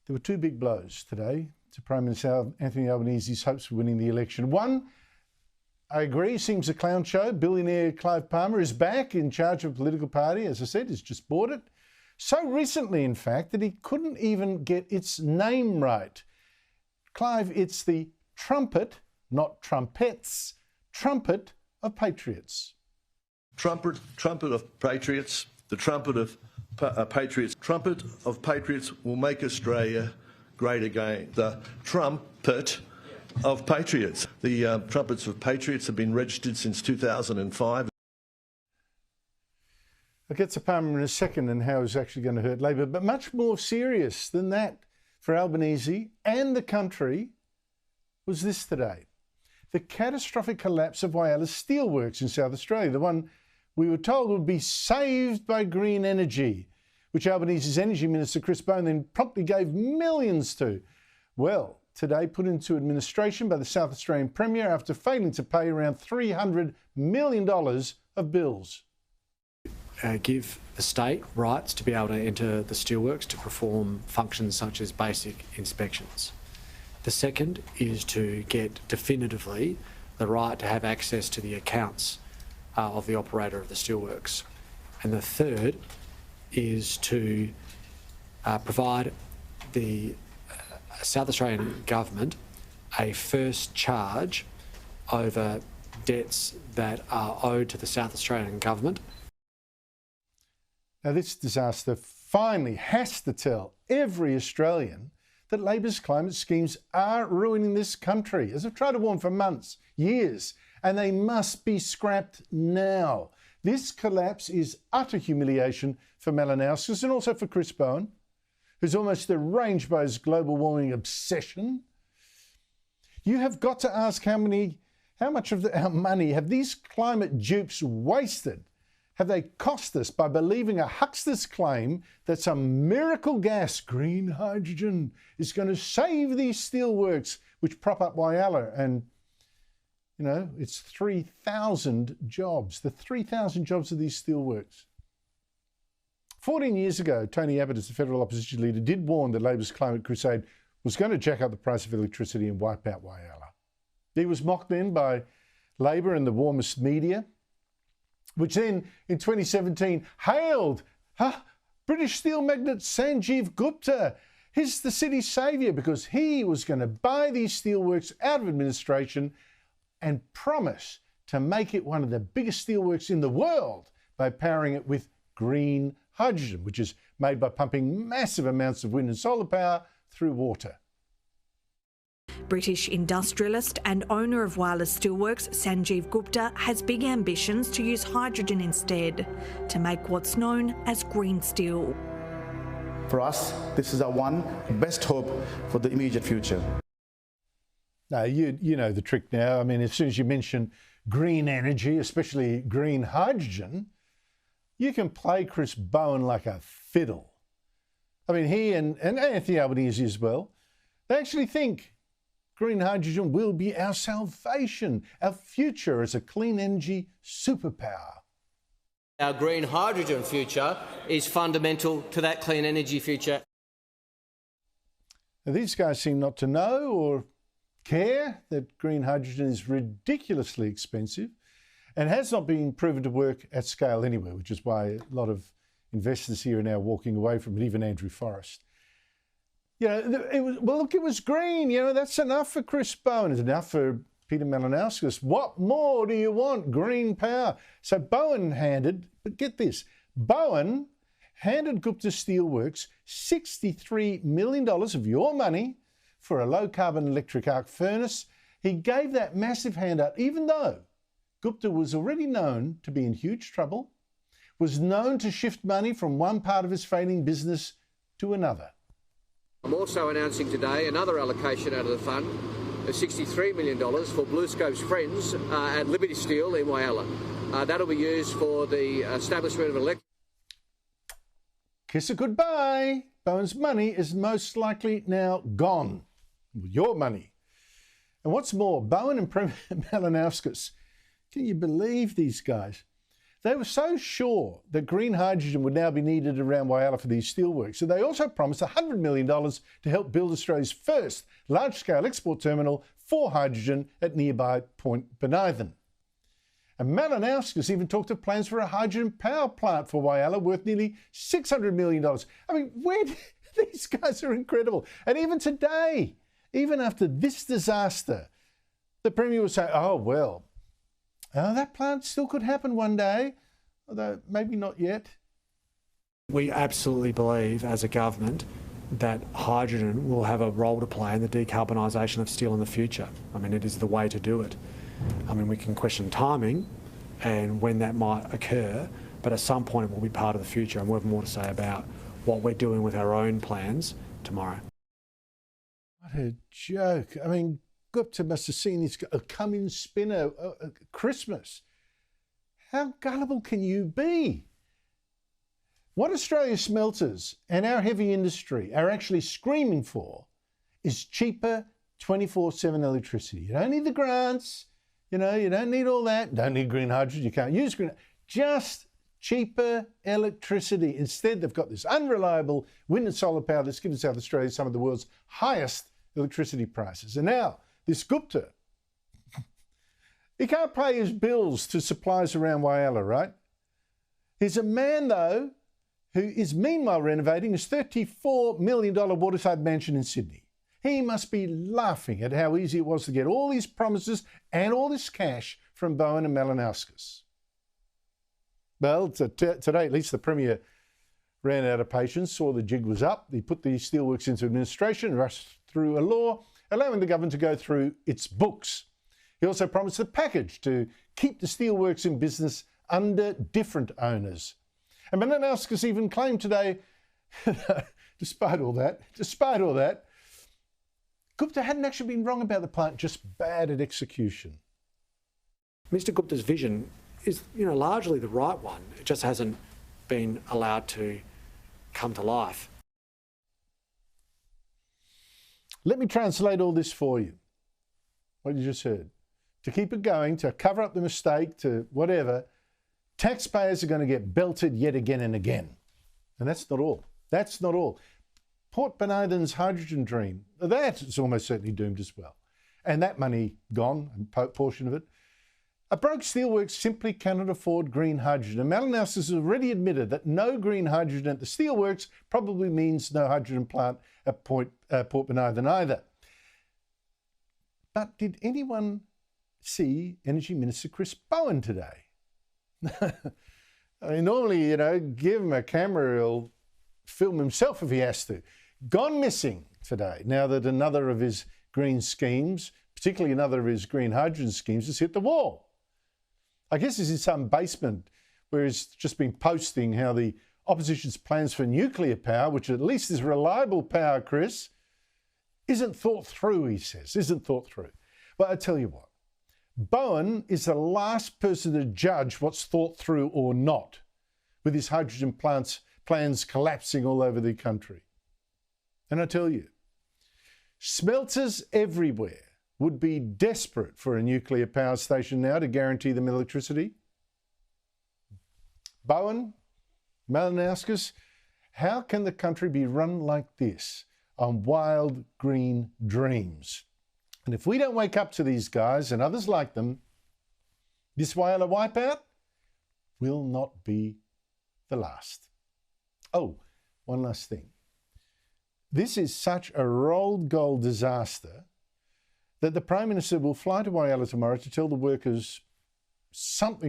There were two big blows today to Prime Minister Anthony Albanese's hopes for winning the election. One, I agree, seems a clown show. Billionaire Clive Palmer is back in charge of a political party. As I said, he's just bought it. So recently, in fact, that he couldn't even get its name right. Clive, it's the trumpet, not trumpets, trumpet of patriots. Trumpet of patriots, the trumpet of patriots. Trumpet of patriots will make Australia great again. The trumpet of patriots. The trumpets of patriots have been registered since 2005. I'll get to Palmer in a second and how it's actually going to hurt Labor, but much more serious than that for Albanese and the country was this today. The catastrophic collapse of Whyalla Steelworks in South Australia, the one we were told would be saved by green energy, which Albanese's Energy Minister Chris Bowen then promptly gave millions to. Well, today put into administration by the South Australian Premier after failing to pay around $300 million of bills. Give the state rights to be able to enter the steelworks to perform functions such as basic inspections. The second is to get definitively the right to have access to the accounts of the operator of the steelworks. And the third is to provide the South Australian government a first charge over debts that are owed to the South Australian government. Now, this disaster finally has to tell every Australian that Labor's climate schemes are ruining this country, as I've tried to warn for months, years, and they must be scrapped now. This collapse is utter humiliation for Malinauskas and also for Chris Bowen, who's almost deranged by his global warming obsession. You have got to ask how much of our money have these climate dupes wasted? Have they cost us by believing a huckster's claim that some miracle gas, green hydrogen, is going to save these steelworks which prop up Whyalla? And, you know, it's 3,000 jobs, the 3,000 jobs of these steelworks. 14 years ago, Tony Abbott, as the federal opposition leader, did warn that Labor's climate crusade was going to jack up the price of electricity and wipe out Whyalla. He was mocked then by Labor and the warmest media, which then in 2017 hailed British steel magnate Sanjeev Gupta. He's the city's saviour because he was going to buy these steelworks out of administration and promise to make it one of the biggest steelworks in the world by powering it with green hydrogen, which is made by pumping massive amounts of wind and solar power through water. British industrialist and owner of Whyalla Steelworks, Sanjeev Gupta, has big ambitions to use hydrogen instead to make what's known as green steel. For us, this is our one best hope for the immediate future. Now, you know the trick now. I mean, as soon as you mention green energy, especially green hydrogen, you can play Chris Bowen like a fiddle. I mean, he and Anthony Albanese as well, they actually think green hydrogen will be our salvation, our future as a clean energy superpower. Our green hydrogen future is fundamental to that clean energy future. Now, these guys seem not to know or care that green hydrogen is ridiculously expensive and has not been proven to work at scale anywhere, which is why a lot of investors here are now walking away from it, even Andrew Forrest. You know, it was green. You know, that's enough for Chris Bowen. It's enough for Peter Malinauskas. What more do you want? Green power. So Bowen handed, but get this, Bowen handed Gupta Steelworks $63 million of your money for a low-carbon electric arc furnace. He gave that massive handout, even though Gupta was already known to be in huge trouble, was known to shift money from one part of his failing business to another. I'm also announcing today another allocation out of the fund of $63 million for BlueScope's friends at Liberty Steel in Whyalla. That'll be used for the establishment of electric. Kiss it goodbye. Bowen's money is most likely now gone. Your money. And what's more, Bowen and Malinauskas, can you believe these guys? They were so sure that green hydrogen would now be needed around Whyalla for these steelworks, so they also promised $100 million to help build Australia's first large-scale export terminal for hydrogen at nearby Point Benithan. And Malinauskas even talked of plans for a hydrogen power plant for Whyalla worth nearly $600 million. I mean, these guys are incredible. And even today, even after this disaster, the Premier will say, oh, well, that plant still could happen one day, although maybe not yet. We absolutely believe as a government that hydrogen will have a role to play in the decarbonisation of steel in the future. I mean, it is the way to do it. I mean, we can question timing and when that might occur, but at some point it will be part of the future, and we'll have more to say about what we're doing with our own plans tomorrow. What a joke. I mean, Gupta must have seen this come-in spinner at Christmas. How gullible can you be? What Australia's smelters and our heavy industry are actually screaming for is cheaper 24/7 electricity. You don't need the grants, you don't need all that. You don't need green hydrogen, you can't use green. Just cheaper electricity. Instead, they've got this unreliable wind and solar power that's given South Australia some of the world's highest electricity prices. And now, this Gupta, he can't pay his bills to suppliers around Whyalla, right? He's a man, though, who is meanwhile renovating his $34 million waterside mansion in Sydney. He must be laughing at how easy it was to get all these promises and all this cash from Bowen and Malinauskas. Well, today at least the Premier ran out of patience, saw the jig was up. He put the steelworks into administration, rushed through a law, allowing the government to go through its books. He also promised a package to keep the steelworks in business under different owners. And Malinauskas even claimed today, despite all that, Gupta hadn't actually been wrong about the plant, just bad at execution. Mr Gupta's vision is, largely the right one. It just hasn't been allowed to come to life. Let me translate all this for you, what you just heard. To keep it going, to cover up the mistake, to whatever, taxpayers are going to get belted yet again and again. And that's not all. That's not all. Port Benithan's hydrogen dream, that is almost certainly doomed as well. And that money gone, a portion of it. A broke steelworks simply cannot afford green hydrogen. And Malinauskas has already admitted that no green hydrogen at the steelworks probably means no hydrogen plant at Port Benithan either. But did anyone see Energy Minister Chris Bowen today? I mean, normally, give him a camera, he'll film himself if he has to. Gone missing today, now that another of his green schemes, particularly another of his green hydrogen schemes, has hit the wall. I guess he's in some basement where he's just been posting how the opposition's plans for nuclear power, which at least is reliable power, Chris, isn't thought through, he says, isn't thought through. But I tell you what, Bowen is the last person to judge what's thought through or not, with his hydrogen plans collapsing all over the country. And I tell you, smelters everywhere would be desperate for a nuclear power station now to guarantee them electricity. Bowen, Malinauskas, how can the country be run like this on wild green dreams? And if we don't wake up to these guys and others like them, this Whyalla wipeout will not be the last. Oh, one last thing. This is such a rolled gold disaster that the Prime Minister will fly to Whyalla tomorrow to tell the workers something